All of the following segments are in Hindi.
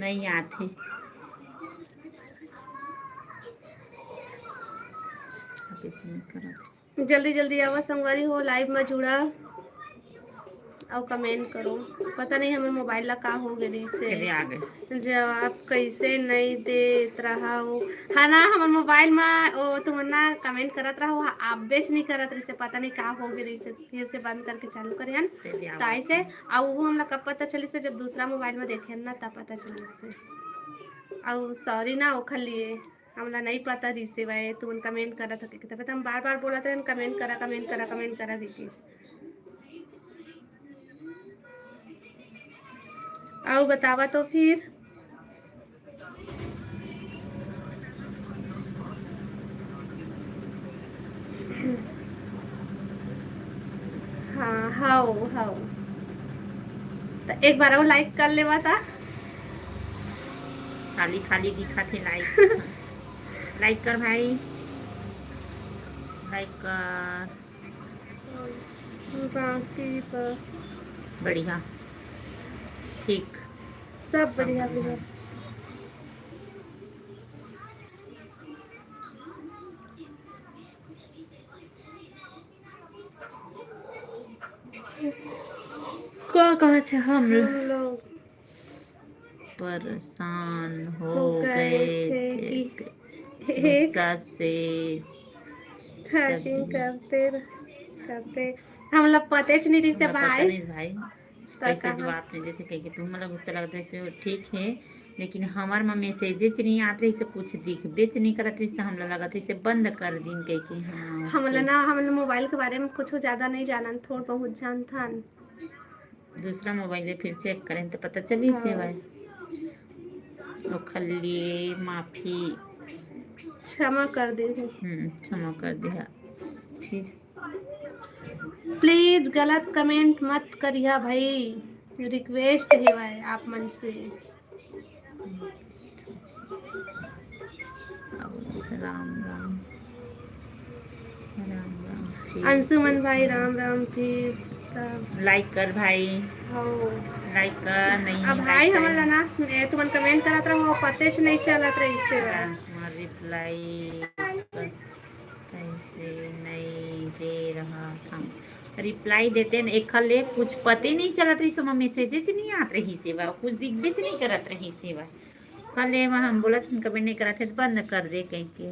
नहीं आते। जल्दी जल्दी आवा संगवारी हो, लाइव में जुड़ा और कमेंट करो। पता नहीं हमारे मोबाइल ला का हो गई से आ गए जवाब कैसे नहीं देत रहा हो। हाँ ना, हमारे मोबाइल में वो तुम ना कमेंट करत रहा हो, आप बेच नहीं करत रही से, पता नहीं का हो गई से, फिर से बंद करके चालू करे हन ताई से। और वो हम कब पता चली से जब दूसरा मोबाइल में देखे ना तब पता चली से। और सॉरी ना ओखल लिए हमला नहीं पता रही से भाई तुम कमेंट करत हो कि हम बार बार बोलत रहे कमेंट करा कमेंट करा कमेंट करा दीजिए। आओ बतावा तो फिर। हाँ हाओ हाओ तो एक बार वो लाइक कर लेवा था। खाली खाली दिखा थे लाइक। लाइक कर भाई, लाइक कर। बाकी तो बढ़िया, ठीक, सब बढ़िया बढ़िया। क्या कहते हम लोग परेशान हो गए गए थे थे कि गुस्सा से ट्रैकिंग करते करते हम लोग पते नहीं रही से पता भाई। नहीं भाई कैसे जवाब नहीं देते कहीं तुम मतलब गुस्सा लगता है ठीक है, लेकिन हमार में मैसेजेस नहीं आते से कुछ दिख बेच नहीं करत रही से हम लगा इसे बंद कर दिन कह के। हाँ हम मोबाइल के बारे में कुछ ज्यादा नहीं जाना, थोड़ा बहुत जान था। दूसरा मोबाइल में फिर चेक करें तो पता चली से भाई लिए माफी क्षमा कर दे। क्षमा कर दिया। फिर प्लीज गलत कमेंट मत करिए भाई, रिक्वेस्ट है भाई आप मन से। राम राम राम राम। अंशुमन भाई राम राम। फिर लाइक कर भाई, हो लाइक कर। नहीं अब भाई हमारा ना तुमन कमेंट करत रहो पते से नहीं चलत रही से रिप्लाई कैसे नहीं दे रहा था। रिप्लाई देते न एक ले कुछ पते नहीं चलत रही सो मैसेजेस नहीं आत रही सेवा कुछ दिग्बेच नहीं करत रही सेवा कल हम बोलत कमेंट नहीं करत थे बंद कर दे कह के।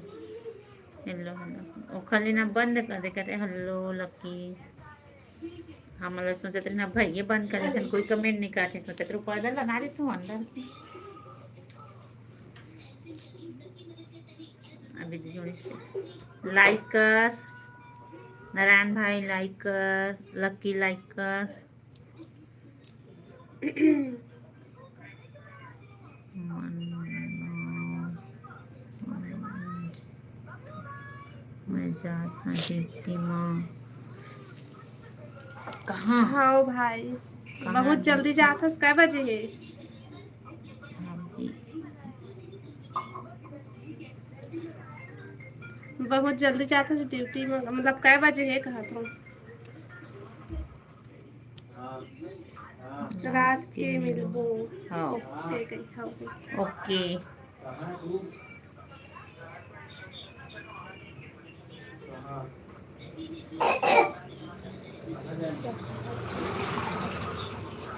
हेलो हेलो ओ खाली ना बंद कर दे कहते हेलो लकी। हम सोचते रहे ना भाई बंद कर देते कोई कमेंट नहीं करते सोचते रहे पर्दा लगा देते हो अंदर। अभी जोड़ी से लाइक कर नारायण भाई, लाइक कर लकी, लाइक कर मैं जाता डिप्टी माँ कहाँ। हाँ भाई बहुत जल्दी जाता कै बजे है। बहुत जल्दी जाता है ड्यूटी में, मतलब कै बजे है कहा तो रात के मिलबो। ओके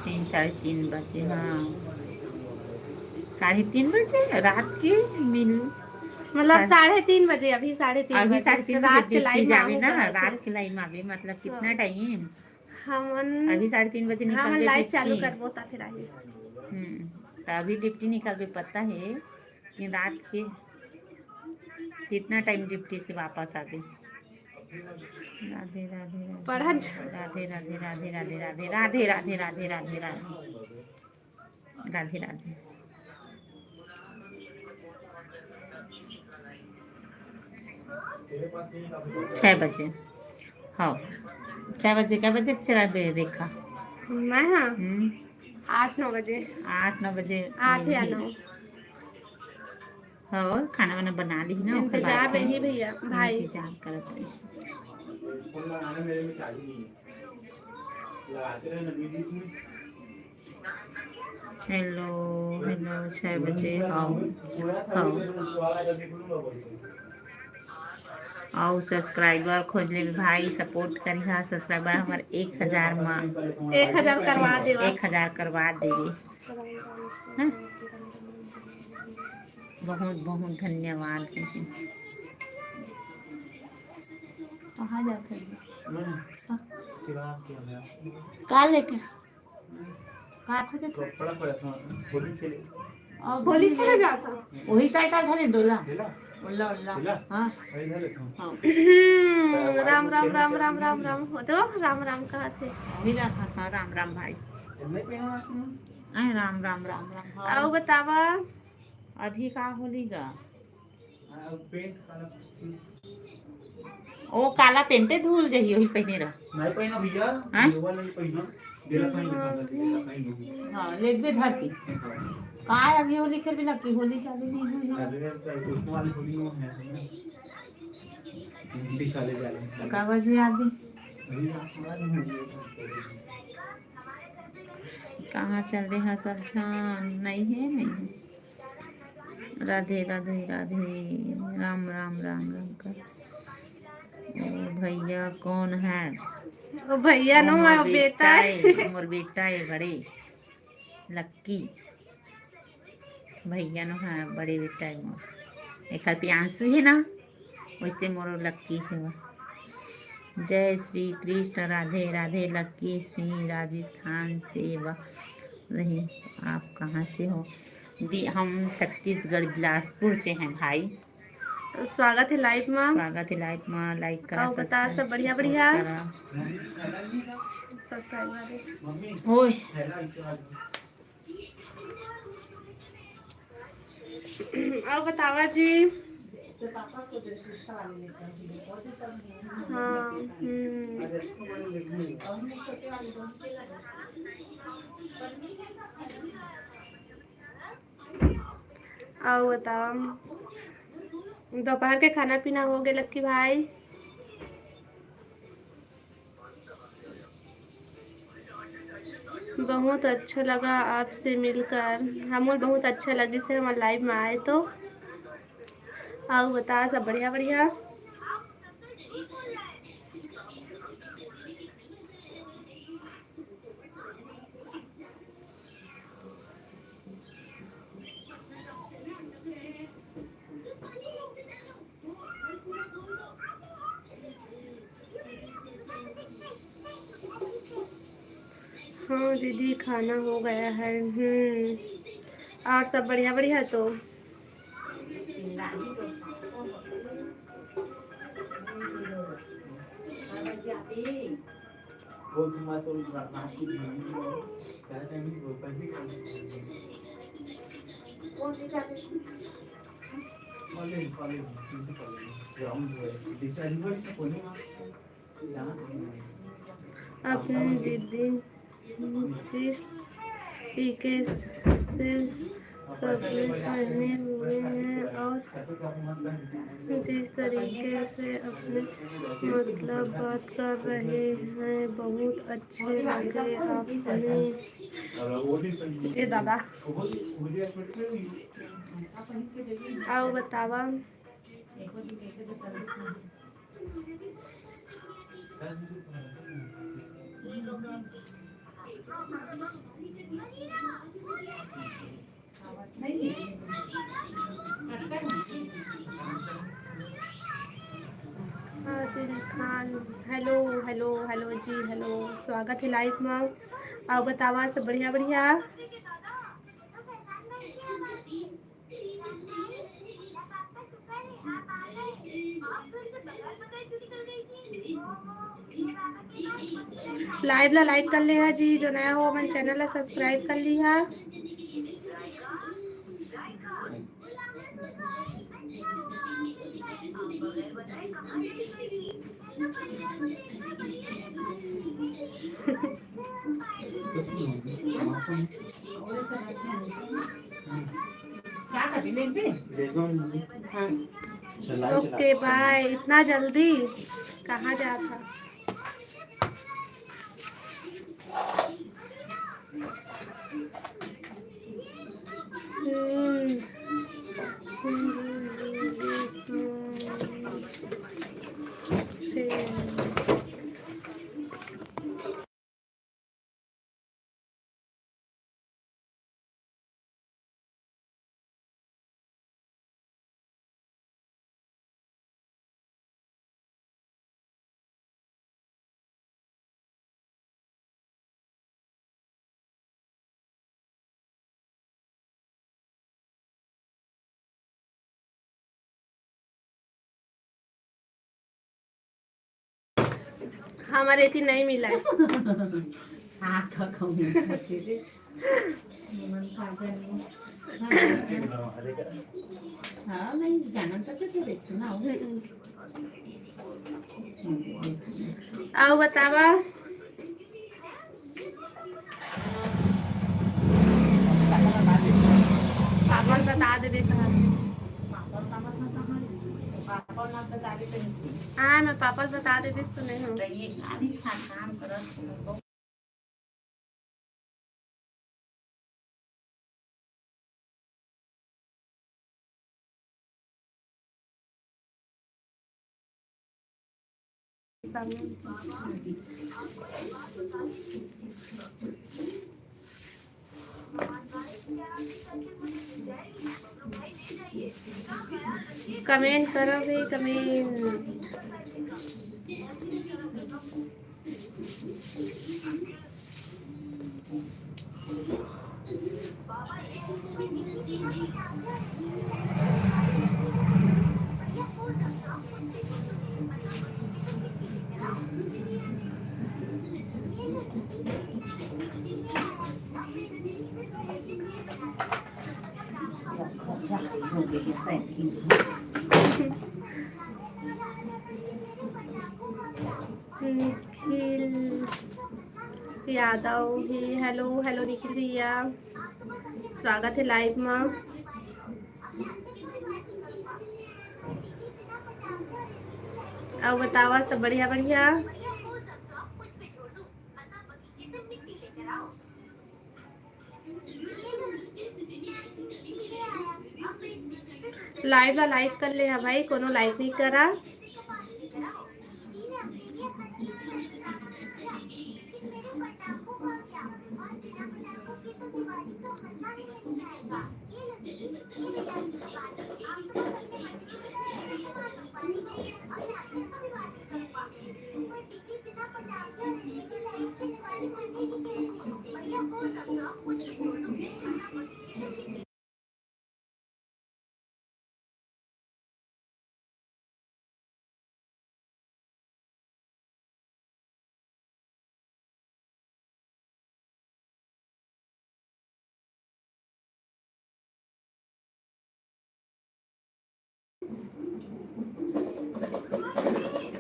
3 साढ़े 3 बजे। हाँ 3:30 बजे रात के मिल मतलब 3:30 बजे। अभी 3:30 अभी बजे 3:30 रात के लाइव में जावे ना आऊंगा रात के लाइव में आवे मतलब कितना टाइम हमन अभी 3:30 बजे हाँ निकल लाइव चालू करबो ता फिर आई। तो अभी डिप्टी निकल पता है कि रात के कितना टाइम डिप्टी से वापस आ गए। राधे राधे राधे राधे राधे राधे राधे राधे राधे राधे राधे राधे राधे राधे। 6 बजे। हाँ 6 बजे क्या बजे चला देखा मैं। हाँ 8-9 बजे 8-9 बजे 8 या 9। हाँ खाना वाना बना ली ना इंतजार रही भैया भाई इंतजार करत रही। हेलो हेलो 6 बजे आओ आओ सब्सक्राइबर खोजने में भाई सपोर्ट करिहा सब्सक्राइबर हमारे 1000 माँ 1000 करवा देवा 1000 करवा देवे हाँ? बहुत बहुत धन्यवाद कहाँ जाते का लेके होली खेला जाता वही साइकिल धरे दोला उल्ला उल्ला हाँ राम राम राम राम राम राम हो तो राम राम कहा थे मिला था राम राम भाई राम राम राम राम आओ बतावा अभी का होली गा ओ काला पेंटे धूल जही वही पहने रह नहीं पहना भैया हाँ? ये वाला नहीं पहना देला पहन हाँ लेके धर के का अभी होली खेल भी लगती होली चालू नहीं हुई अरे उसने वाली होली में है दिखा ले जाले का बजे आगे कहाँ चल रहे हैं सब जान नहीं है नहीं है राधे राधे राधे राम राम राम राम का ओ भैया कौन है ओ भैया नो मोर बेटा है मोर बेटा है बड़े लक्की भैया नो है बड़े बेटा है मोर एक प्रियांशु है ना वैसे मोर लक्की है वह जय श्री कृष्ण राधे राधे लक्की सिंह राजस्थान से रही आप कहाँ से हो दी हम छत्तीसगढ़ बिलासपुर से हैं भाई स्वागत है लाइव में स्वागत है लाइव में लाइक करा आओ बता सब बढ़िया बढ़िया करा सब्सक्राइब होय आओ बतावा जी हाँ आओ बताओ दोपहर के खाना पीना हो गया लक्की भाई बहुत अच्छा लगा आपसे मिलकर हमें बहुत अच्छा लगी से हमारे लाइव में आए तो आओ बता सब बढ़िया बढ़िया हाँ दीदी खाना हो गया है और सब बढ़िया बढ़िया तो अपनी दीदी जिस तरीके से कपड़े पहने हुए हैं और जिस तरीके से अपने मतलब बात कर रहे हैं बहुत अच्छे लगे आपने ये दादा आओ बतावा Adil Khan hello hello hello जी हेलो स्वागत है लाइव में आओ बतावा सब बढ़िया बढ़िया लाइव ला लाइक कर लिया जी जो नया हो हमारे चैनल ला सब्सक्राइब कर लिया क्या कर रही हाँ ओके बाय इतना जल्दी कहाँ जा था हमारे थी नहीं मिला है। हाँ का कमेंट करते थे मन खा जाने हाँ नहीं जाना तो तो देखो ना आओ बतावा पापा बता देबे कहा पापा ना बता के नहीं हाँ मैं पापा से बता देबे सुने हूँ। ये अभी काम करत कमेंट करो भी कमेंट। निखिल यादव ही हेलो हेलो निखिल भैया स्वागत है लाइव में। अब बतावा सब बढ़िया बढ़िया। लाइव ला लाइक कर ले भाई कोनो लाइक नहीं करा।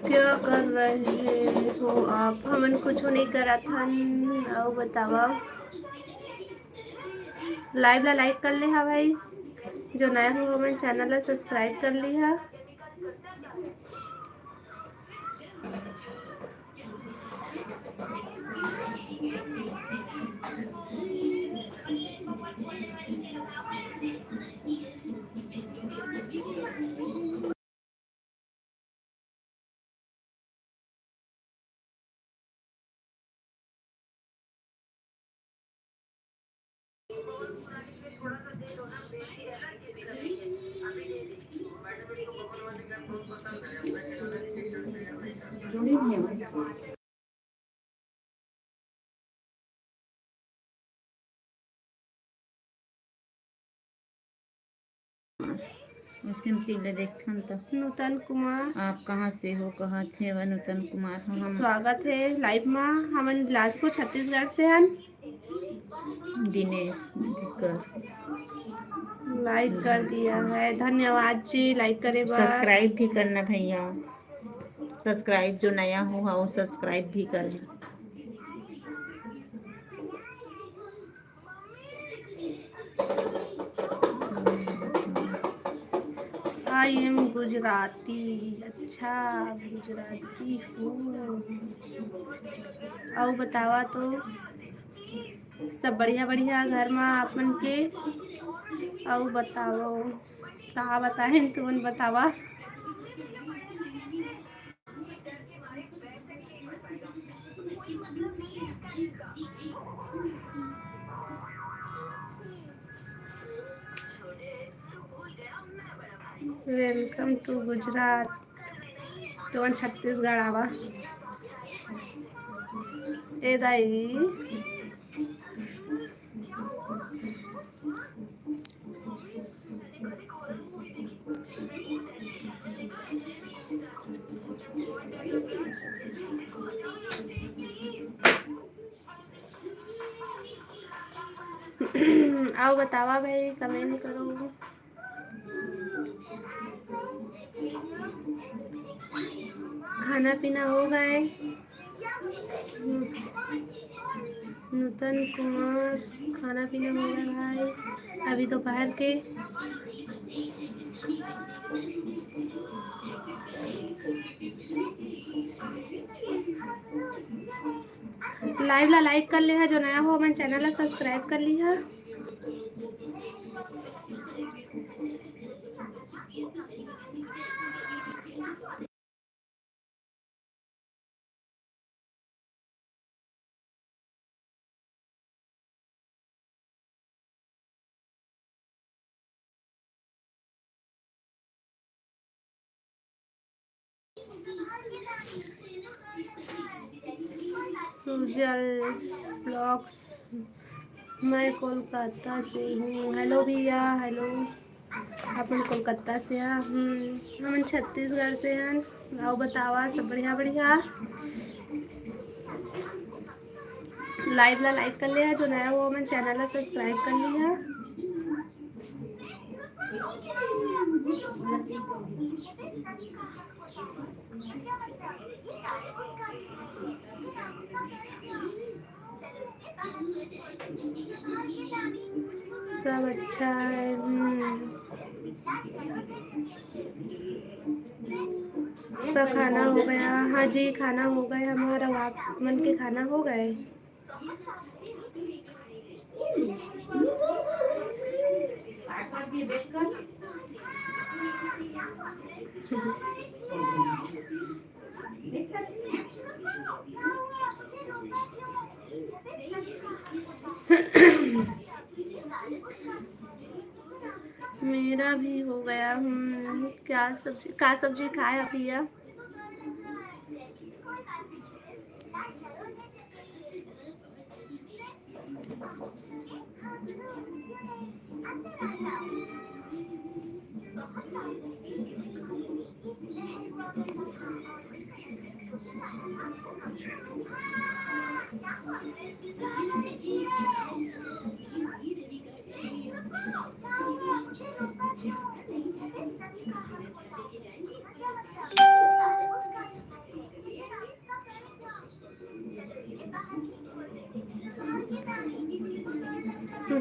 क्या कर रहे हो आप? हमन कुछ नहीं करा था। आओ बतावा लाइव ला लाइक कर ले हा भाई जो नया हो हमन चैनल ला सब्सक्राइब कर ली हा। सिंपली ले देखथन तो नूतन कुमार आप कहाँ से हो कहाँ थे वह नूतन कुमार हम स्वागत है लाइव में। हमन बिलासपुर छत्तीसगढ़ से हन। दिनेश दिक्कर लाइक कर दिया है धन्यवाद जी लाइक करे बार। सब्सक्राइब भी करना भैया सब्सक्राइब जो नया हुआ वो सब्सक्राइब भी करना। I am Gujarati. अच्छा गुजराती हूँ। और बतावा तो सब बढ़िया बढ़िया घर में अपन के और बताओ कहाँ बताएं तुम बतावा। Welcome to Gujarat. तो छत्तीसगढ़ आवा ए दाई। आओ बतावा भाई कमेंट करो। खाना पीना हो गए। नूतन कुमार खाना पीना हो गया भाई अभी दोपहर के। लाइव ला लाइक कर लिया जो नया हो हमारे चैनल ला सब्सक्राइब कर लिया। सुजल ब्लॉग्स मैं कोलकाता से हूँ। हेलो भैया हेलो। अपन कोलकाता से हम छत्तीसगढ़ से हैं। आओ बतावा सब बढ़िया बढ़िया। लाइव ला लाइक कर लिया जो नया वो हमारे चैनल ला सब्सक्राइब कर लिया। सब अच्छा है। तो खाना हो गया। हाँ जी खाना हो गया हमारा। आप मन के खाना हो गए। मेरा भी हो गया। क्या सब्जी खाया भैया।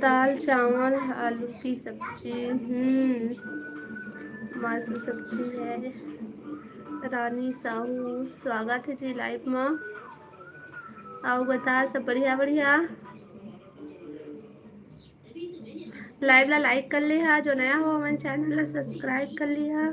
दाल चावल आलू की सब्जी। मस्त सब्जी है। रानी साहू स्वागत है जी लाइव में। आओ बता सब बढ़िया बढ़िया। लाइव ला लाइक कर लिया जो नया हो हमारे चैनल ला सब्सक्राइब कर लिया।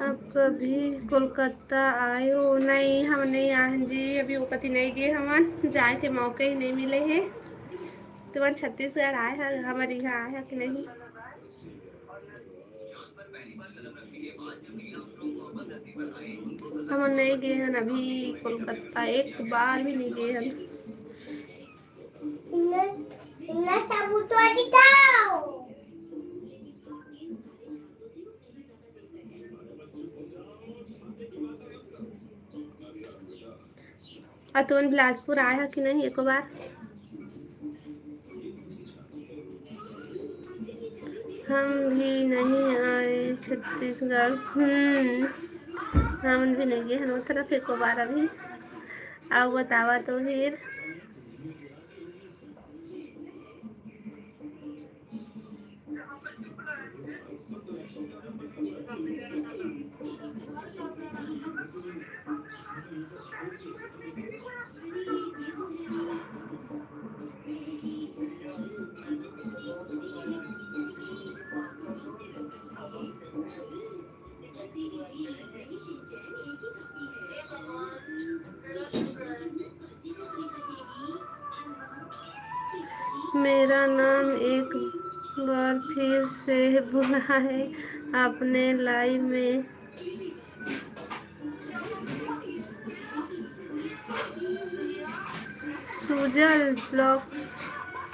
आप कभी कोलकाता आए हो? नहीं हम नहीं आए हैं जी अभी वो कति नहीं गए। हम जाए के मौके ही नहीं मिले हैं। तुम्हारे छत्तीसगढ़ आए हैं हमारे यहाँ आए हैं कि नहीं? हम नहीं गए हैं अभी कोलकाता एक बार भी नहीं गए हैं। तुम बिलासपुर आए हैं कि नहीं एक बार? हम भी नहीं आए छत्तीसगढ़। हम भी नहीं गए हैं वो तरफ एक बार अभी। आओ बतावा तो फिर। मेरा नाम एक बार फिर से बुला है अपने लाइव में। सुजल ब्लॉग्स,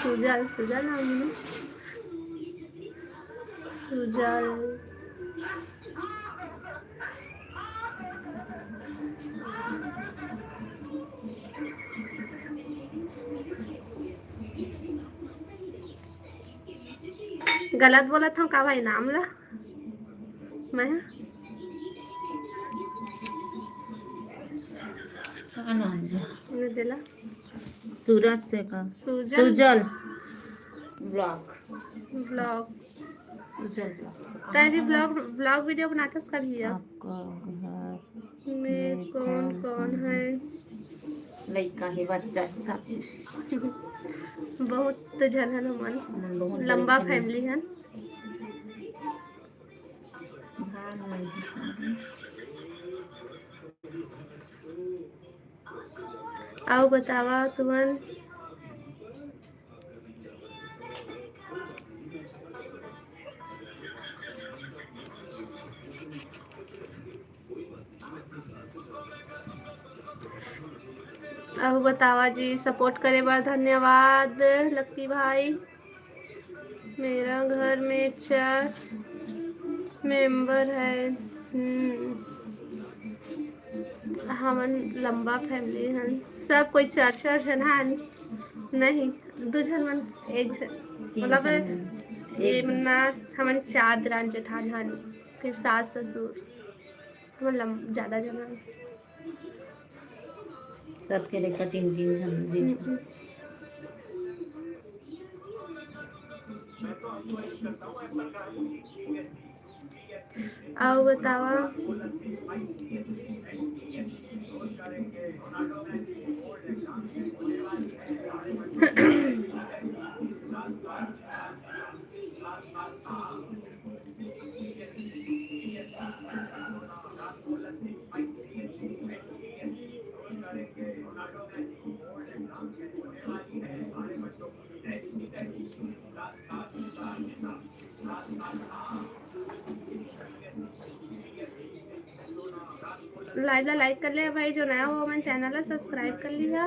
सुजल सुजल नाम है ना? सुजल। गलत बोला था का भाई नाम ला मैं ने दिला सूरज से का Sujal Sujal blog, blog. Sujal blog. तय भी ब्लॉग ब्लॉग वीडियो बनाता उसका भी है। आपका घर में कौन कौन है? लड़का है, बच्चा है, सब बहुत जन है मन, बहुत बड़ी लंबा फैमिली। फैमिली है। आओ बतावा तुमन अब बतावा जी। सपोर्ट करे बार धन्यवाद लक्की भाई। मेरा घर में 4 मेंबर है। हमन लंबा फैमिली है, सब कोई 4 जन है नहीं, 2 जन मन, एक जन मतलब ये मन्ना हमन 4 दरान जेठान हन, फिर सास ससुर, हमन ज़्यादा जन हन। सबके लेकर 3 जन। आओ बतावा लाइव ला लाइक कर ले भाई, जो नया हो हमारे चैनल ला सब्सक्राइब कर लिया।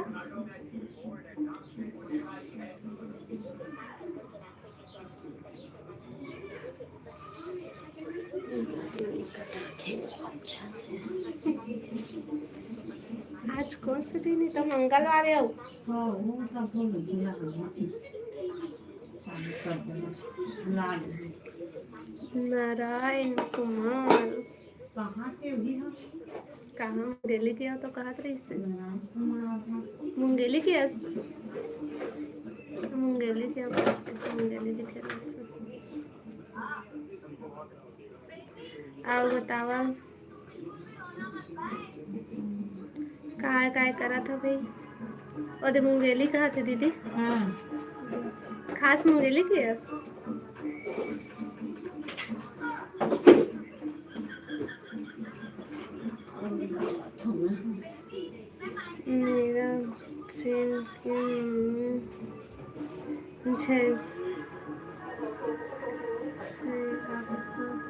आज कौन से दिन है? तो मंगलवार है। नारायण कुमार कहाँ से हुई हम? कहाँ मुंगेली किया तो कहा रही से मुंगेली किया, मुंगेली किया, मुंगेली लिखे रही। आओ बतावा काय करा था भाई? और मुंगेली कहा थी दीदी? खास मुंगेली किया। मेरा फ्रेंड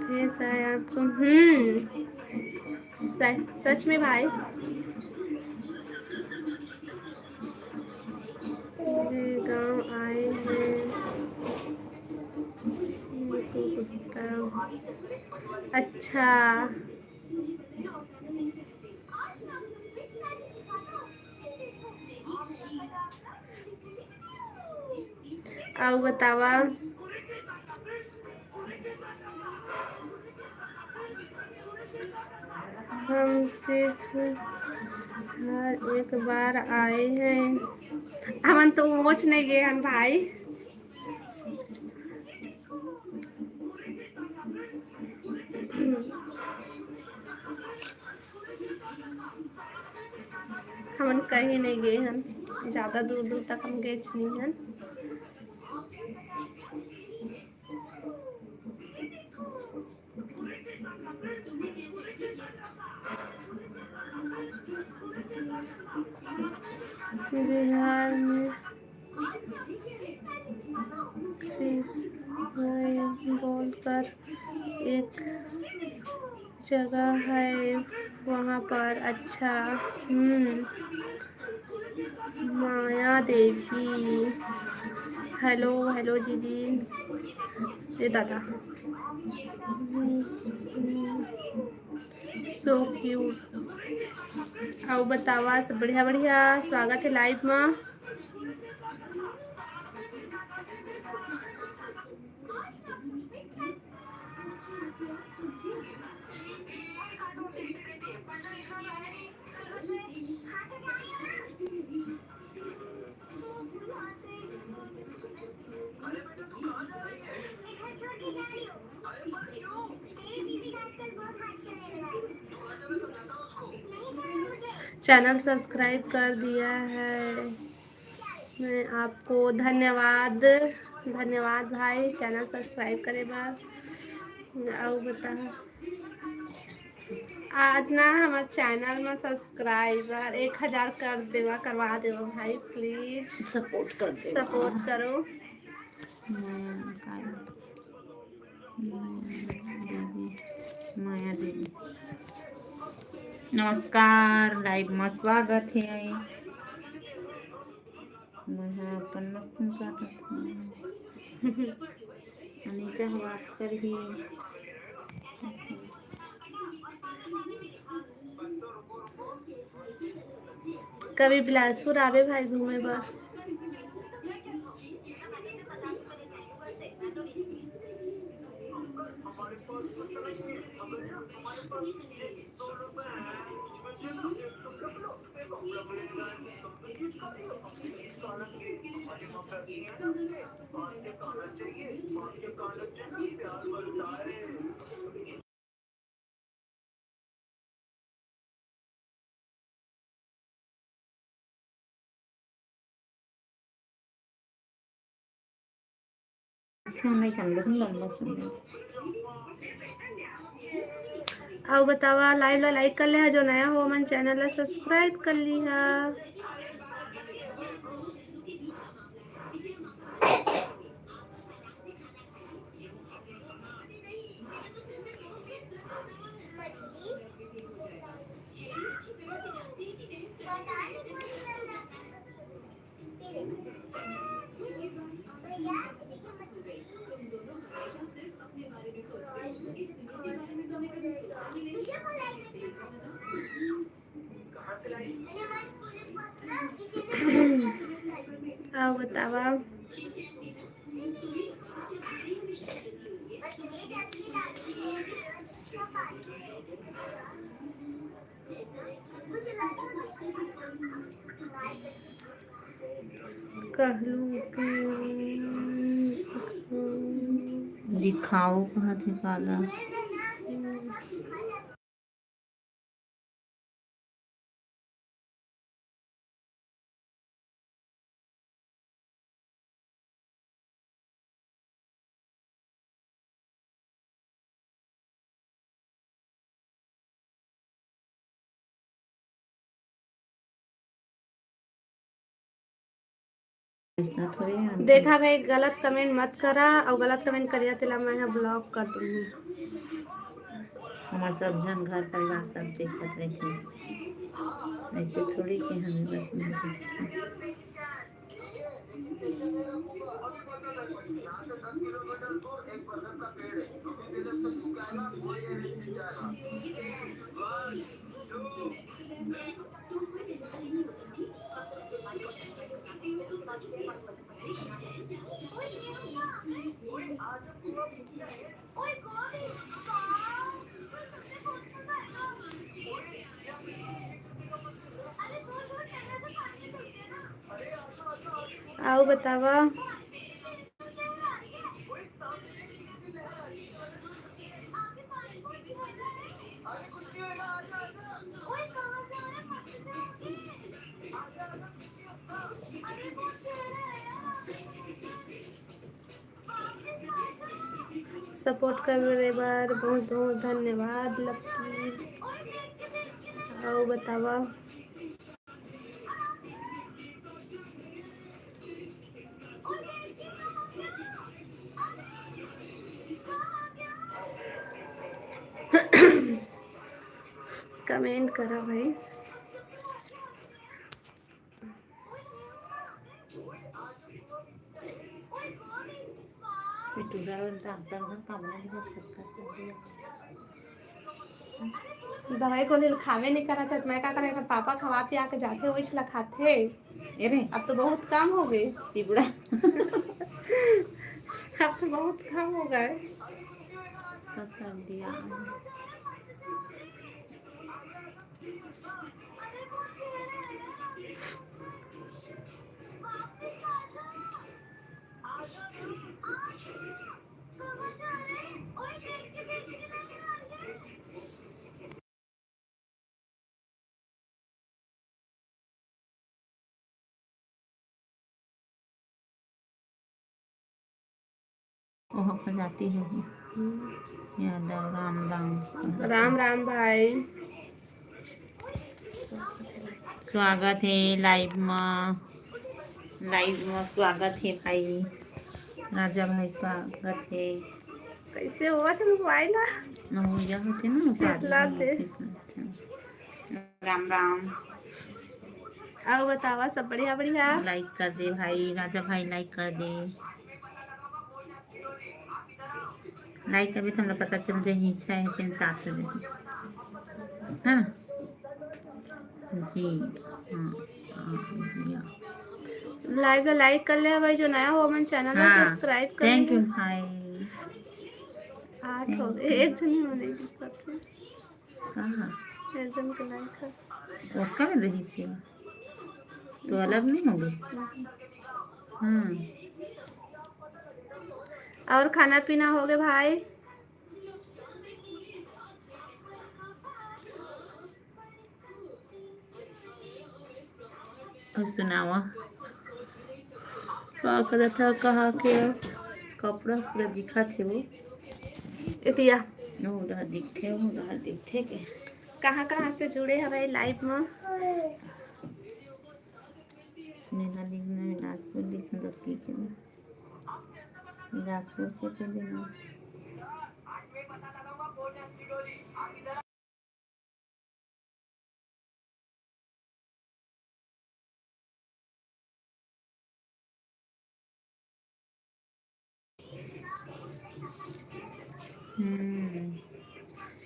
फेस है आपको। सच में भाई गांव आए हैं। अच्छा आओ बतावा हम सिर्फ हर एक बार आए हैं। हमन तो मोच नहीं गए हम भाई। कहीं नहीं गए हैं, ज़्यादा दूर दूर तक हम गए नहीं हैं। बिहार में बोलकर एक जगह है, वहाँ पर अच्छा। माया देवी, हेलो हेलो दीदी, ये दादा, सो क्यूट। आओ बतावा, सब बढ़िया बढ़िया, स्वागत है लाइव में। चैनल सब्सक्राइब कर दिया है मैं आपको, धन्यवाद धन्यवाद भाई, चैनल सब्सक्राइब करे बाद। आओ बता, आज ना हमारे चैनल में सब्सक्राइबर 1000 कर देवा, करवा दो भाई प्लीज, सपोर्ट कर दे, सपोर्ट करो। माया देवी, नमस्कार, लाइव में स्वागत है। मैं अपन अनीता बात कर ही। कभी बिलासपुर आवे भाई घूमे बार। आओ बतावा, लाइव ला लाइक कर ले है, जो नया हो मन चैनल ला सब्सक्राइब कर ली है। आओ बतावा, कहलू दिखाओ कहाँ थे काला। देखा भाई, गलत कमेंट मत करा, और गलत कमेंट करिया तो मैं यहाँ ब्लॉक कर दूँगी। हमारे सब जन घर परिवार सब देखत रहे, ऐसे थोड़ी कि हमें बस नहीं देखते। आओ बतावा, सपोर्ट करे बार बहुत बहुत धन्यवाद लकी। और बतावा कमेंट करा भाई। दवाई को लिए खावे नहीं करा था, मैं क्या करे, पापा खवा पिया के जाते हो इसलिए खाते। अरे अब तो बहुत काम हो गए। सिबड़ा अब तो बहुत काम हो गए। कसम दिया। ओह जाती है याद राम राम। राम राम भाई। स्वागत है लाइव में स्वागत है भाई। राजा भाई स्वागत है। कैसे हुआ था मोबाइल हो जा होते ना फिसलाते। राम राम। और बतावा सब बढ़िया बढ़िया। लाइक कर दे भाई, राजा भाई लाइक कर दे। लाइक करबे तो हमरा पता चल रही है तीन साथ में है ना जी। जी लाइव में लाइक कर ले भाई, जो नया हो मन चैनल हाँ सब्सक्राइब कर थैंक यू ले। भाई। 8 हो गए, एक जन होने की पता। कहाँ एक जन के लाइक है। वो कर रही से तो अलग नहीं होगी। और खाना पीना हो गया भाई। और सुनावा क्या कर था, कहाँ के कपड़ा पूरा दिखा थे वो इतिया उधर दिखते के कहाँ से जुड़े हैं भाई लाइव में। मेरा दिखना बिलासपुर दिखना लड़की के ना बिलासपुर से कर देना।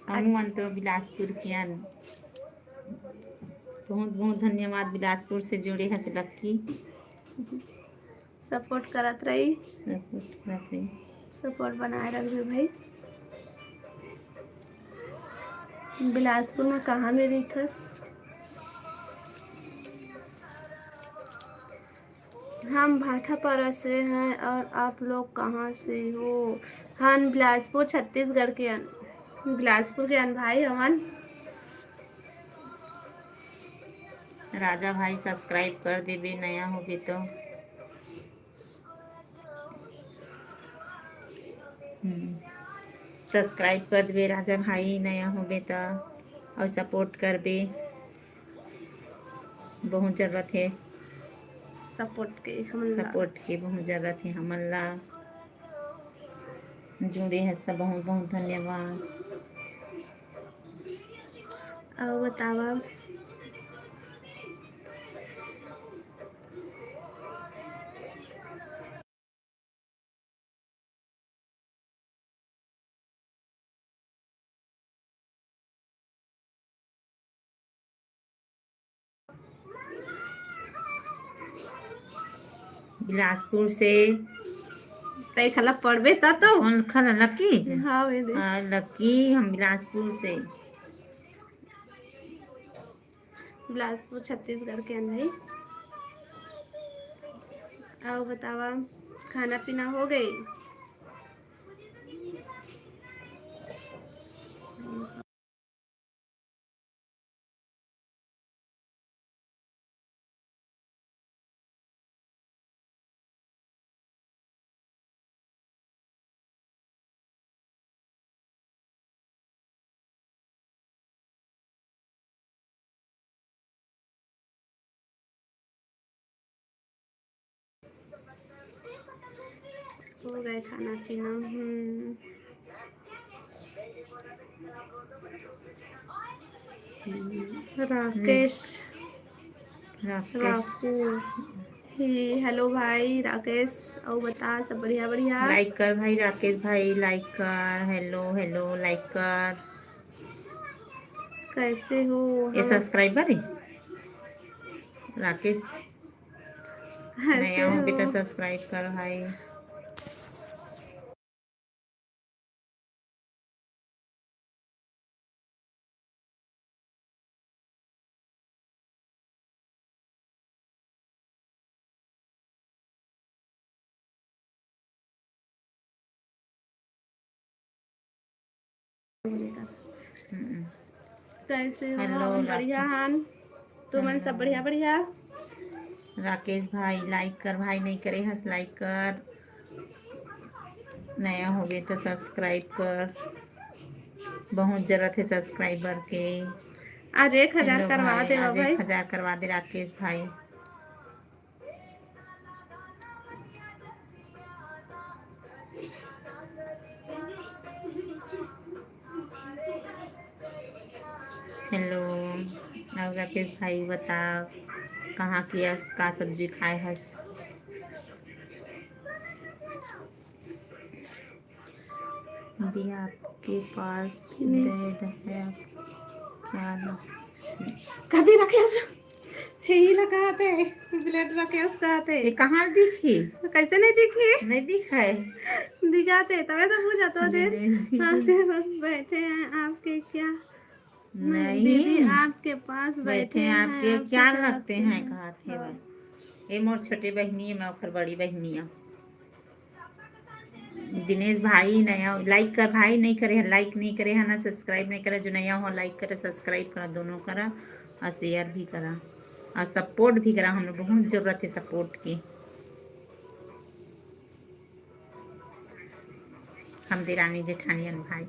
अनुमान तो बिलासपुर के अन बहुत बहुत धन्यवाद बिलासपुर से जुड़े हैं से लक्की। सपोर्ट करत रही, सपोर्ट बनाए रखिए भाई। बिलासपुर में कहाँ में रही थस। हम भाटापारा से हैं और आप लोग कहाँ से हो। हम बिलासपुर छत्तीसगढ़ के अन, बिलासपुर के अन भाई हमन। राजा भाई सब्सक्राइब कर देवे नया होगे तो। सब्सक्राइब कर देवे राजा भाई नया होगे तो और सपोर्ट करबे बहुत जरूरत है। सपोर्ट के बहुत जरूरत है हमन ला। जुड़े हस तो बहुत बहुत धन्यवाद। और बतावा बिलासपुर से कई खला पढ़बे ता तो कौन खला लकी। हाँ वे दे लकी हम बिलासपुर से। बिलासपुर छत्तीसगढ़ के अन भाई। और बतावा खाना पीना हो गई। हो गए खाना पीना। राकेश राकेश राकू ही हेलो भाई राकेश, और बता सब बढ़िया बढ़िया। लाइक कर भाई, राकेश भाई लाइक कर। हेलो हेलो लाइक कर। कैसे हो ये हम? सब्सक्राइबर है राकेश, नया कैसे हो भी तो हो? सब्सक्राइब कर भाई। हम्म। कैसे हो? हेलो हम बढ़िया हन, तुमन सब बढ़िया बढ़िया। राकेश भाई लाइक कर भाई, नहीं करे हंस लाइक कर। नया हो गए तो सब्सक्राइब कर, बहुत जरूरत है सब्सक्राइबर के। आज 1000 हेलो करवा भाई, देवा आज भाई। 1000 करवा दे राकेश भाई। हेलो, और राकेश भाई बता कहाँ की हस, का सब्जी खाए हस। दिया आपके पास बेड है, आप क्या कभी राकेश यही लगाते ब्लेड राकेश कहते। ये कहाँ दिखी? कैसे नहीं दिखी? नहीं दिखा है। दिखाते तभी तो पूछा तो दे। आपके पास बैठे हैं आपके क्या? दीदी नहीं आपके पास बैठे बैठे हैं हैं आपके आपके क्या क्या लगते हैं, कहा थे हाँ। भाई। ये मोर छोटे बहनी है, मैं ओखर बड़ी बहनी है। दिनेश भाई नया लाइक कर भाई, नहीं करे है लाइक, नहीं करे है ना सब्सक्राइब नहीं करे। जो नया हो लाइक करे, सब्सक्राइब करा, दोनों करा और शेयर भी करा और सपोर्ट भी करा। हम लोग बहुत जरूरत है सपोर्ट की। हम देरानी जेठानियन भाई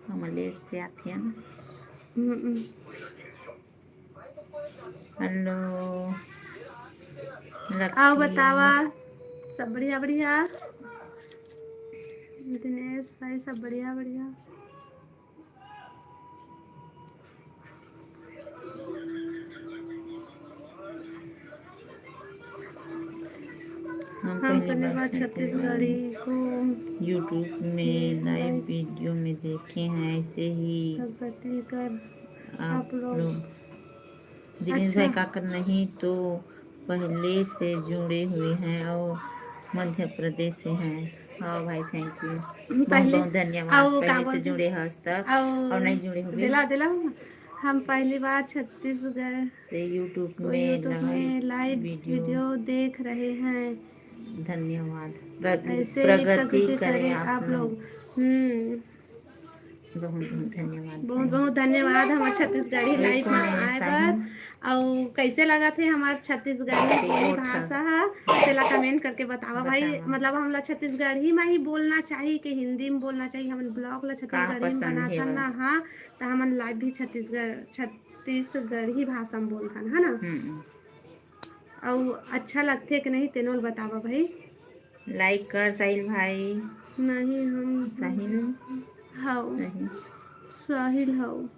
हम लेट से आते हैं ना। हेलो आओ लकी, बतावा सब बढ़िया बढ़िया। दिनेश भाई सब बढ़िया बढ़िया। हम हम पहली पहली बार बार छत्तीसगढ़ी को यूट्यूब में लाइव वीडियो में देखे हैं, ऐसे ही प्रगति कर आप आप लोग। लोग। दिनेश अच्छा भाई काकर नहीं तो पहले से जुड़े हुए हैं और मध्य प्रदेश से हैं। हाँ भाई थैंक यू, बहुत पहले बहुत धन्यवाद। आओ क्या पहले से बोलते जुड़े हैं आज तक और आओ नहीं जुड़े हुए दिला दिला। हम पहली बार छत्तीसगढ़ से यूट्यूब को में यूट्यूब में लाइव वीडियो। वीडियो देख रहे हैं। धन्यवाद। ऐसे ही प्रगति प्रगति करें करें आप आप लोग। लोग। बहुत बहुत धन्यवाद बहुत भाई। बहुत धन्यवाद हमारे छत्तीसगढ़ी ये लाइफ कौन में है आए साहिल? पर। और कैसे लगा थे हमारे छत्तीसगढ़ी बोली रिपोर्ट है। भाषा है पहला कमेंट करके बतावा भाई। बतावा मतलब हम लोग छत्तीसगढ़ी में ही बोलना चाहिए कि हिंदी में बोलना चाहिए। हम ब्लॉग ला का छत्तीसगढ़ी में पसंद बना है था वह। ना। हाँ तो हम लाइव भी छत्तीसगढ़ी भाषा में बोलता है ना। और अच्छा लगते कि नहीं तेनों बतावा भाई। लाइक कर साहिल भाई। नहीं हम साहिल हाँ साहिल साहिल हाँ।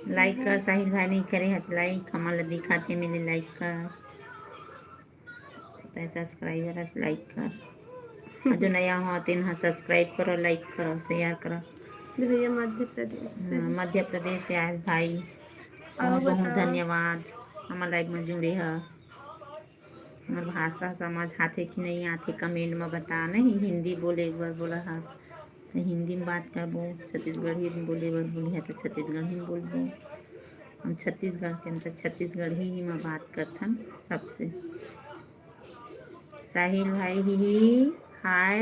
लाइक कर साहिल भाई, नहीं करे हच लाइक हमारा दिखाते मेरे लाइक कर सब्सक्राइबर हस लाइक कर। और जो नया हो तीन हाँ सब्सक्राइब करो, लाइक करो, शेयर करो। भैया मध्य प्रदेश से। हाँ, मध्य प्रदेश से आए भाई, और बहुत बहुत बताओ धन्यवाद। हमारे लाइफ में जुड़े है। हमार भाषा समझ आते कि नहीं आते कमेंट में बता। नहीं हिंदी बोले एक बार बोला है तो हिंदी में बात करबो, छत्तीसगढ़ी में बोले बार बोली है तो छत्तीसगढ़ी में बोलबो। हम छत्तीसगढ़ के अंदर छत्तीसगढ़ी ही में बात करथन सबसे। साहिल भाई ही हाय,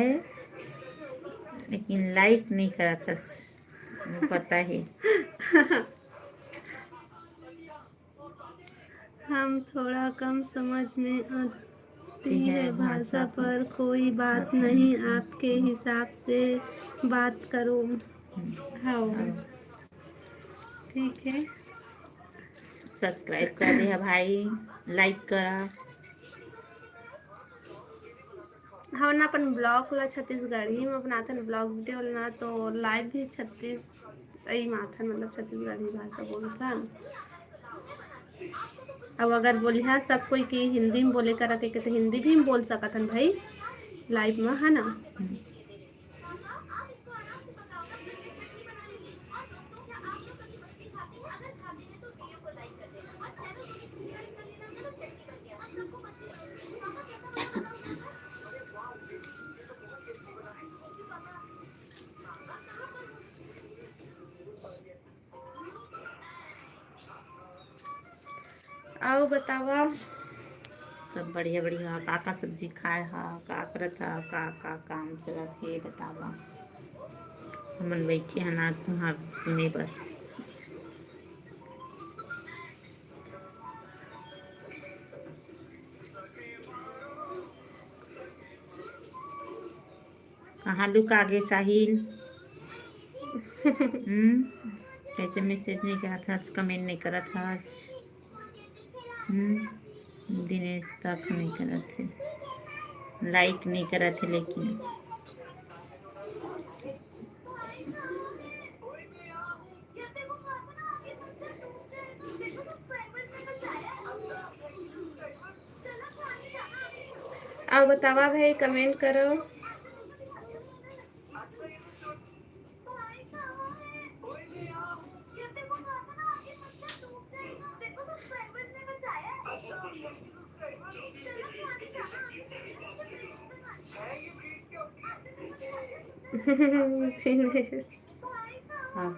लेकिन लाइक नहीं करत हस, पता है। हम थोड़ा कम समझ में आती है भाषा पर कोई बात नहीं आपके हिसाब से बात करो। हाँ ठीक है। सब्सक्राइब कर दे भाई, लाइक करा। हम ना अपन ब्लॉग ला छत्तीसगढ़ी में बनाथन ब्लॉग वीडियो ना, तो लाइव भी छत्तीस यही माथन मतलब छत्तीसगढ़ी भाषा बोलथन। अब अगर बोलिया सब कोई की हिंदी में बोले करा के तो हिंदी भी बोल सकथन भाई लाइव में, है ना। आओ बतावा। सब बढ़िया बढ़िया। का सब्जी खाए हा, का करत हा, का काम चलत हे बतावा। हमन बैठे हन आज तुहार सुने बर। कहाँ लुका गे साहिल? कैसे मैसेज नहीं करत आज, कमेंट नहीं करत आज। दिनेश तक नहीं करत है, लाइक नहीं करत है लेकिन। आओ बतावा भाई, कमेंट करो। दिनेश हाँ,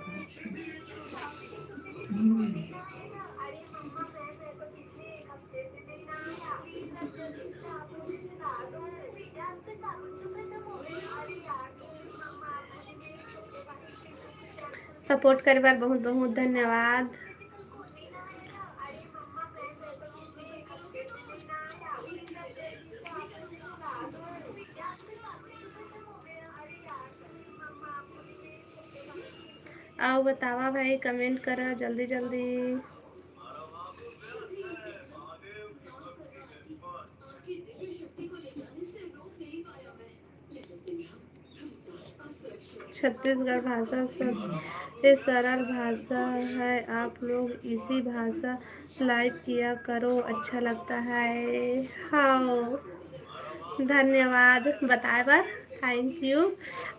सपोर्ट करे बार बहुत बहुत धन्यवाद। आओ बतावा भाई, कमेंट करो जल्दी जल्दी। छत्तीसगढ़ भाषा सबसे सरल भाषा है, आप लोग इसी भाषा लाइव किया करो, अच्छा लगता है। हाँ धन्यवाद बताए बर, थैंक यू।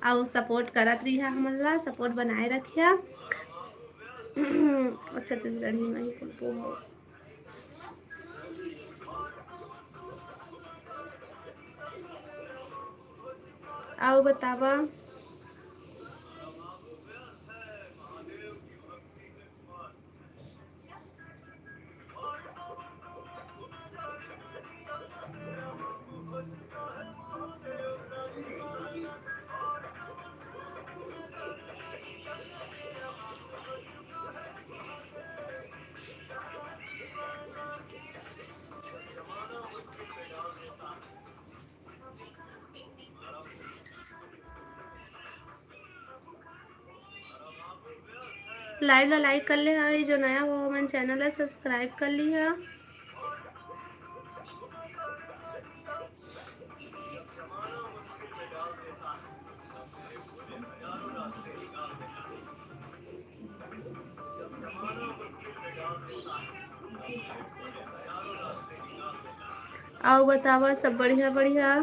और सपोर्ट करत रही हमन ला, सपोर्ट बनाए रखिया। और छत्तीसगढ़ी में ही बोलबो हो। आओ बतावा। लाइव ला लाइक कर ले, है जो नया हो हमारे चैनल ला सब्सक्राइब कर लिया। आओ बतावा, सब बढ़िया बढ़िया।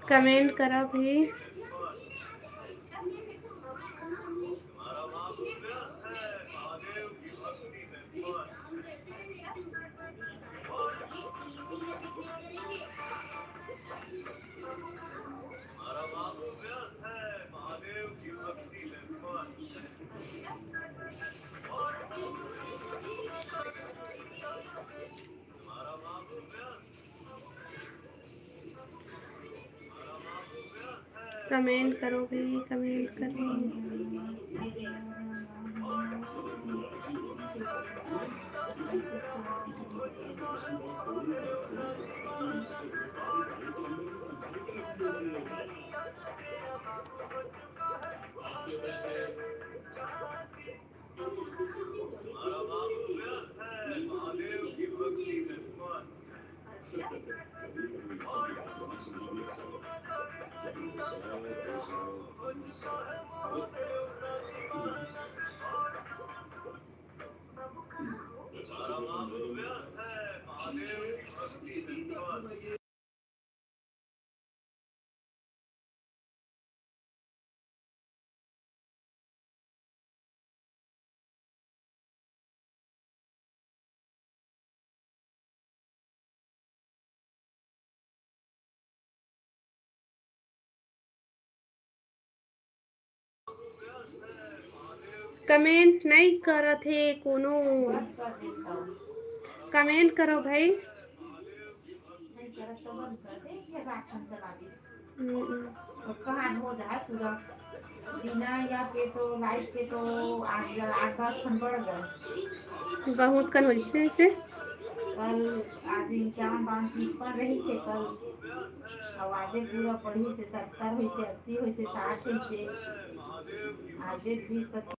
कमेंट करा भी। कमेंट करो भाई, कमेंट करो। कमेंट नहीं करत है कोनो, कमेंट करो भाई। कहाँ हो जाए पूरा बिना या पे तो लाइट पे तो 8-10 खन बढ़ गए बहुत कन होइसे से कल। आज इम्तिहान बांधी पर रही से कल आवाजे पूरा पढ़ी से 70 हुई से 80 हुई से 60 हुई से आज 20-25।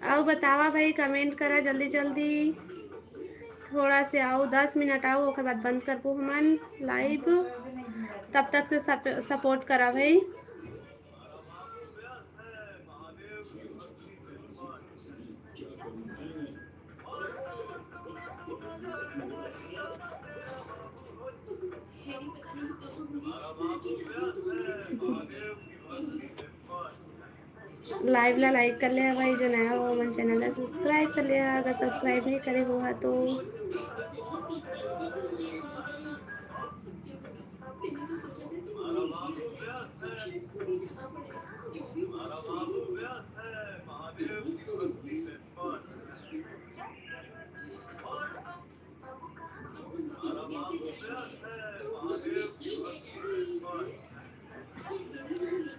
आओ बतावा भाई, कमेंट करा जल्दी जल्दी, थोड़ा से आओ, 10 मिनट आओ, ओकर बाद बंद करबो हमन लाइव। तब तक से सपोर्ट करा भाई। लाइव ला लाइक कर लिया भाई, जो नया हो मन चैनल ला सब्सक्राइब कर लिया, अगर सब्सक्राइब नहीं करे हुआ तो।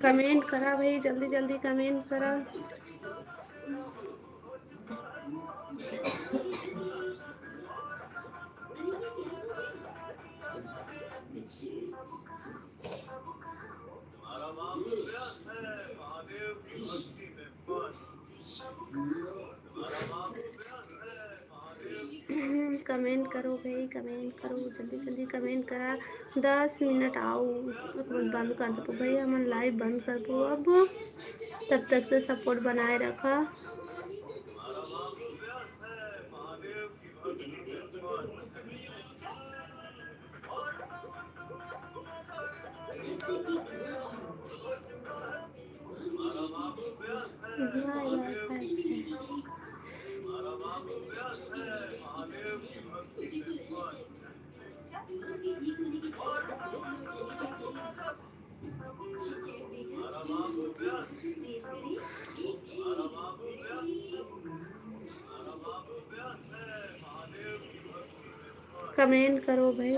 कमेंट करा भाई, जल्दी जल्दी कमेंट करा। कमेंट करो भाई, कमेंट करो जल्दी जल्दी, कमेंट करा। 10 मिनट आओ, बंद कर दो भाई, हम लाइव बंद कर दो अब। तब तक से सपोर्ट बनाए रखा। कमेंट करो भाई।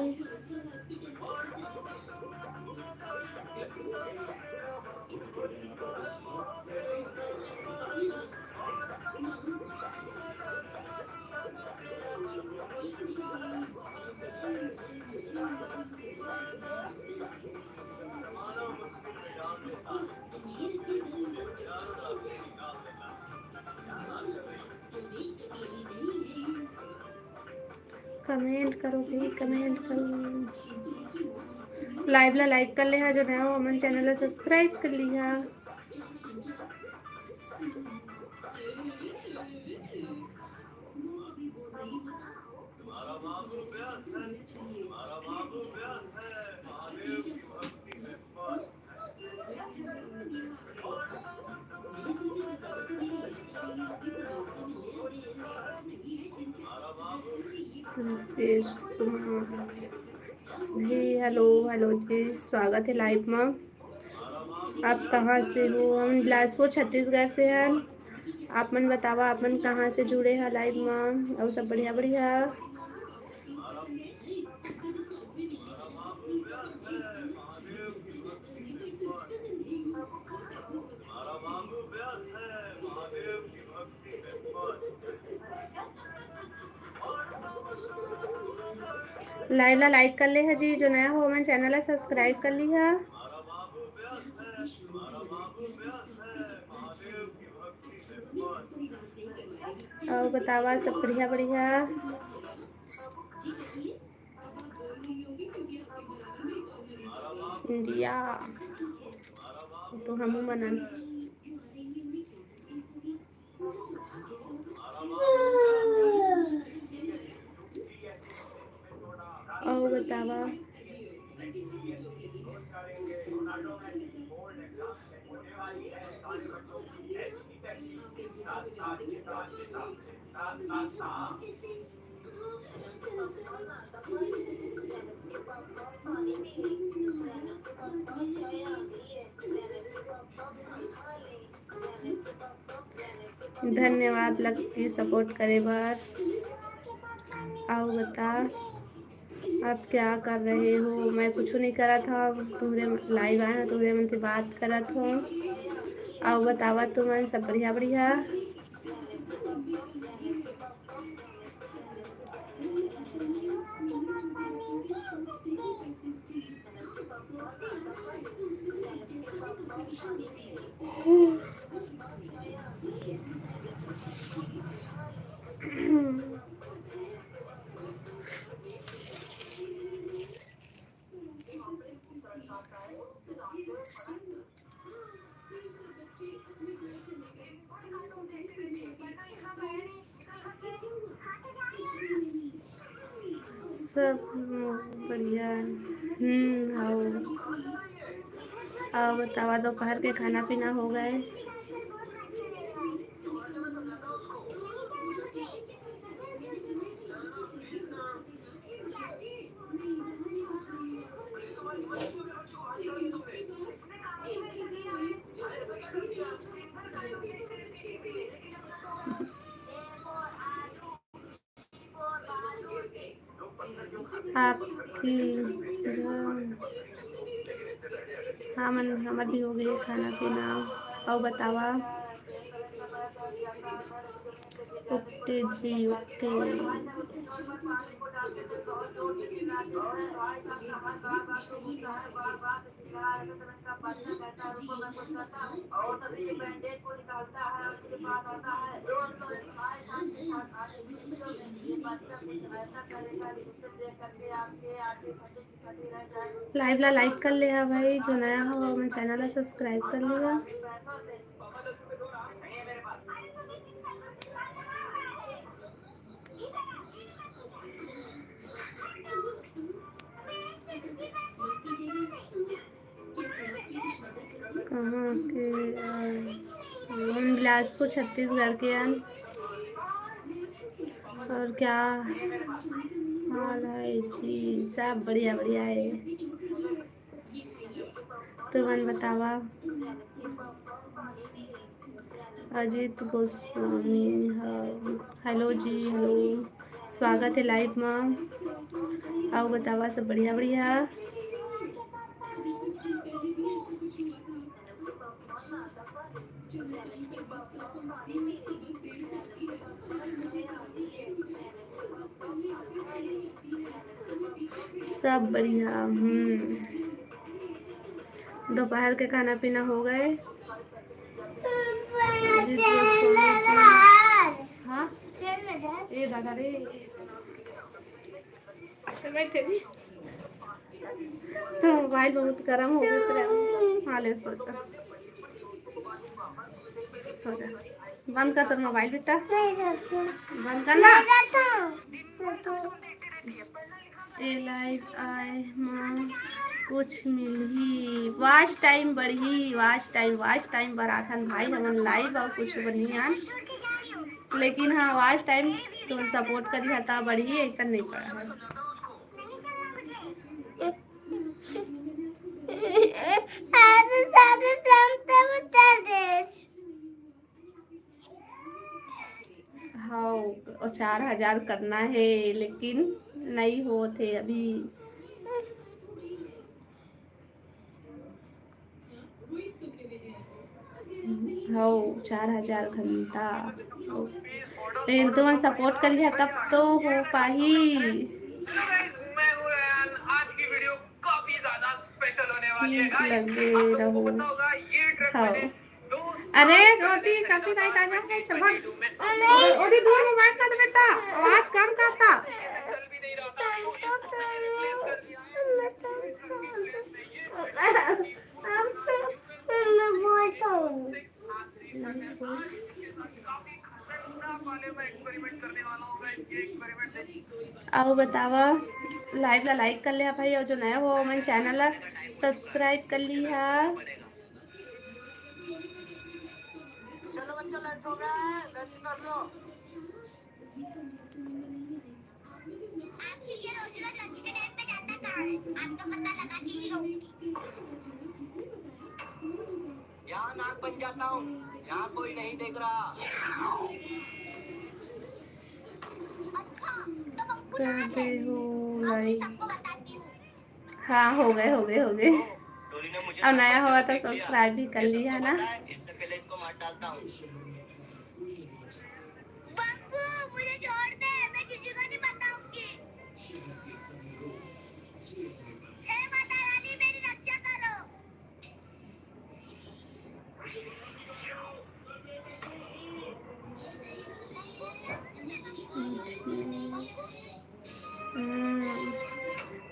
कमेंट करो भाई, कमेंट करो। लाइव ला लाइक कर लिया, जो नया हो अमन चैनल ला सब्सक्राइब कर लिया। फिर जी हेलो हेलो जी, स्वागत है लाइव में। आप कहाँ से हो? हम बिलासपुर छत्तीसगढ़ से हैं। आप मन बतावा, आप मन कहाँ से जुड़े हैं लाइव में? और सब बढ़िया बढ़िया। लाइव ला लाइक कर ले है जी, जो नया हो मन चैनल ला सब्सक्राइब कर ली है। और बतावा सब बढ़िया बढ़िया। इंडिया तो हम मनन। और बतावा धन्यवाद लगती सपोर्ट करे बार। आओ बता आप क्या कर रहे हो? मैं कुछ नहीं करा था, तुम्हारे लाइव आया ना, तुम्हारे मन से बात करा था। आओ बतावा तुम सब बढ़िया बढ़िया। सब बढ़िया। आओ आओ बतावा दोपहर के खाना पीना हो गए? आपकी हाँ मन हमार भी हो गई खाना पीना। और बतावा ओके जी ओके। लाइव ला लाइक कर लिया भाई, जो नया हो मैं चैनल ला सब्सक्राइब कर लिया। कहाँ के? हम बिलासपुर छत्तीसगढ़ के हैं। और क्या हाल है जी? सब बढ़िया बढ़िया है। तो मन बतावा। अजीत गोस्वामी हेलो जी हेलो, स्वागत है लाइव में। आओ बतावा सब बढ़िया बढ़िया। सब बढ़िया। दोपहर के खाना पीना हो गए? हाँ ए दादा रे बैठे जी। तो मोबाइल बहुत गर्म हो गया। हाँ ले सो जा। बंद कर तो मोबाइल बेटा, बंद करना। ए लाइव आए माँ कुछ मिलही वाच टाइम बढ़ी, वाच टाइम बढ़ाथन भाई हमन लाइव और कुछ बनियान। लेकिन हाँ वाच टाइम तुम सपोर्ट करी हता बढ़ी ऐसा नहीं पड़ा है। हाँ और 4,000 करना है लेकिन नहीं होते अभी। हाँ 4,000 घंटा लेकिन तुम सपोर्ट करिए तब तो हो पाही। मैं हूं रेहान। आज की वीडियो काफी ज्यादा स्पेशल होने वाली है गाइस। लगे आप लोगों को रहो। पता होगा ये ट्रिप हाँ मैंने 2 अरे साल पहले ओती खरीदा काफी था। राइट आ गया चल भाग। 2022 में ओती दूर मोबाइल कर दे बेटा आवाज कम करता। चल भी नहीं रहा था तो इसको मैंने रिप्लेस कर दिया है। रिप्लेस में ये इसके साथ काफी खतरनाक वाले मैं एक्सपेरिमेंट करने वाला हूँ गाइस। ये एक्सपेरिमेंट देखिए। आओ बतावा लाइव ला लाइक कर लिया भाई और जो नया हो मैंने चैनल ला सब्सक्राइब कर लिया। चलो बच्चों लंच हो गया है, लंच कर लो। आखिर ये रोज रोज लंच के टाइम पे जाता कहाँ है? आप तो पता लगा के ही रहोगे। यहाँ नाक बन जाता हूँ, यहाँ कोई नहीं देख रहा। अच्छा, तो हमको कर ना दे है। हो अब मैं लाइक। सबको बताती हूँ। हाँ हो गए। डोरी ने मुझे और नया हुआ तो देख लिया। सब्सक्राइब भी कर ये लिया है सबको ना। पता है, इससे पहले इसको मार डालता हूँ। बंकू, मुझे छोड़ दे, मैं किसी को नहीं बताऊंगी। हे माता रानी, मेरी रक्षा करो।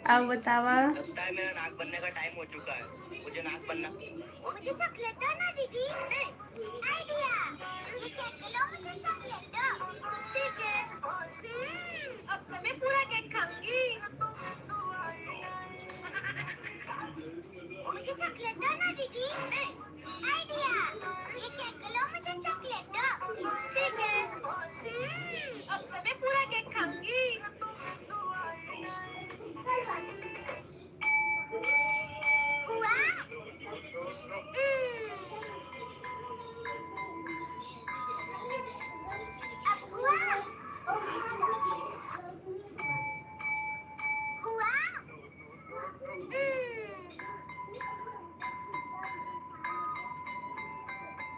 अब बतावा लगता है मेरा नाक बनने का टाइम हो चुका है। मुझे नाक बनना। मुझे चॉकलेट दो ना दीदी। आइडिया, ये केक लो, मुझे चॉकलेट दो। ठीक है। अब से मैं पूरा केक खाऊंगी। मुझे चॉकलेट दो ना दीदी। आइडिया, ये केक लो, मुझे चॉकलेट दो। ठीक है। अब से मैं पूरा केक खाऊंगी। हुआ? अब हुआ? हुआ?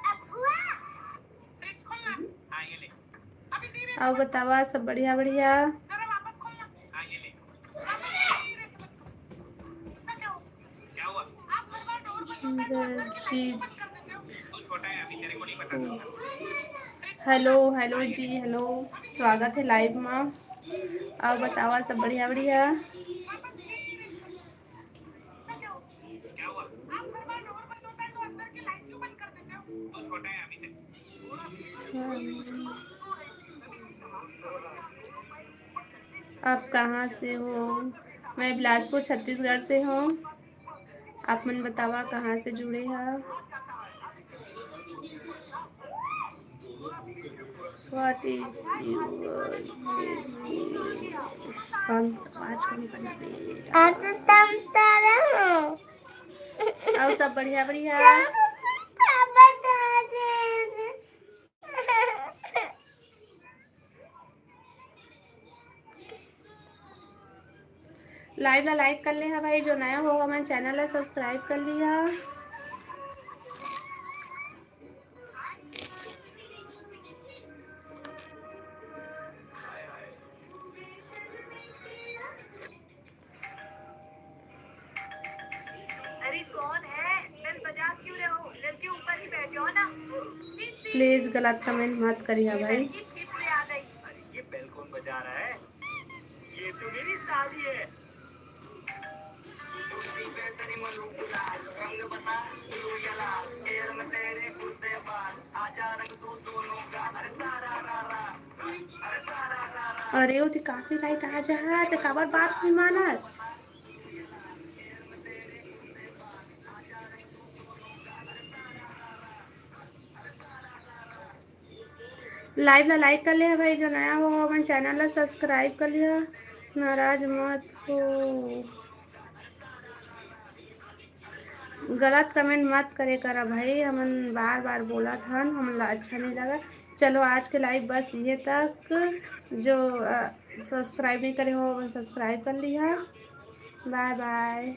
अब हुआ? अब बतावा सब बढ़िया बढ़िया। रंजीत हेलो जी हेलो स्वागत है लाइव में। अब बतावा सब बढ़िया बढ़िया। आप कहाँ से हो? मैं बिलासपुर छत्तीसगढ़ से हूँ। आप मन बतावा कहाँ से जुड़े हैं? What is your आज कम करना अब सब बढ़िया बढ़िया। लाइव ला लाइक कर लिया भाई जो नया होगा हमारे चैनल ला सब्सक्राइब कर लिया। अरे कौन है? बेल बजा क्यों रहे हो? बेल के ऊपर ही बैठे हो ना। प्लीज गलत कमेंट मत करिए भाई। लड़की फिर से आ गई। अरे ये बेल कौन बजा रहा है? ये तो मेरी साली है। रंग बता तू ये लाल, हेयर में तेरे कुर्ते बाल, आजा रंग तू दोनों का, अरे सारा रा रा, अरे सारा रा रा। अरे वो काफी लाइट आ जा तो काबर बात नहीं मानत। लाइव ला लाइक कर लिया भाई, जो नया हो अपन चैनल ला सब्सक्राइब कर लिया, नाराज मत हो, गलत कमेंट मत करे करा भाई, हमन बार बार बोला था हमला अच्छा नहीं लगा। चलो आज के लाइव बस ये तक, जो सब्सक्राइब नहीं करे हो सब्सक्राइब कर लिया। Bye bye.